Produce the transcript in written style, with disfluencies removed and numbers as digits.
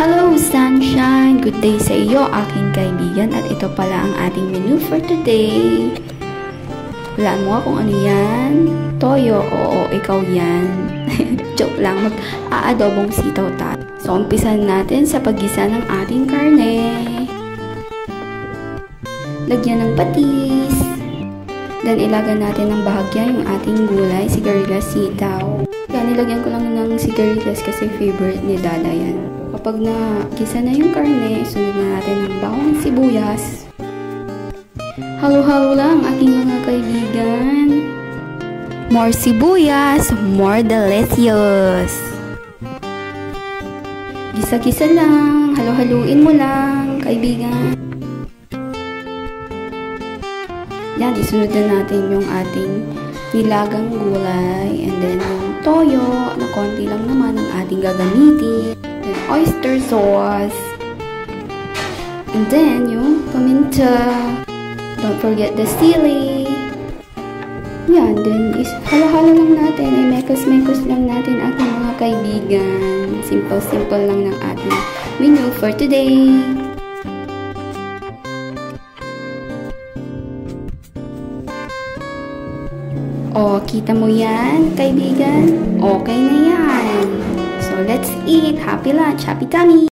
Hello sunshine! Good day sa iyo aking kaibigan at ito pala ang ating menu for today. Walaan mo nga kung ano yan? Toyo? Oo, ikaw yan. Joke lang, mag-aadobong sitaw tayo. So, umpisan natin sa paggisa ng ating karne. Lagyan ng patis. Then, ilagay natin ng bahagya yung ating gulay, sigarilyas, sitaw. Yan, nilagyan ko lang ng sigarilyas kasi favorite ni Dada yan. Kapag na-gisa na yung karne, sunod na natin ng bawang sibuyas. Halo-halo lang aking mga kaibigan. More sibuyas, more delicious. Gisa-gisa lang, halo-haluin mo lang, kaibigan. Yan, isunod na natin yung ating nilagang gulay. And then yung toyo, na konti lang naman ang ating gagamitin. Then oyster sauce. And then yung paminta. Don't forget the sili. Yan, then is halo-halo lang natin. Mekos-mekos lang natin ating mga kaibigan. Simple-simple lang ng ating menu for today. O, kita mo yan, kaibigan? Okay na yan. So, let's eat. Happy lunch. Happy tummy.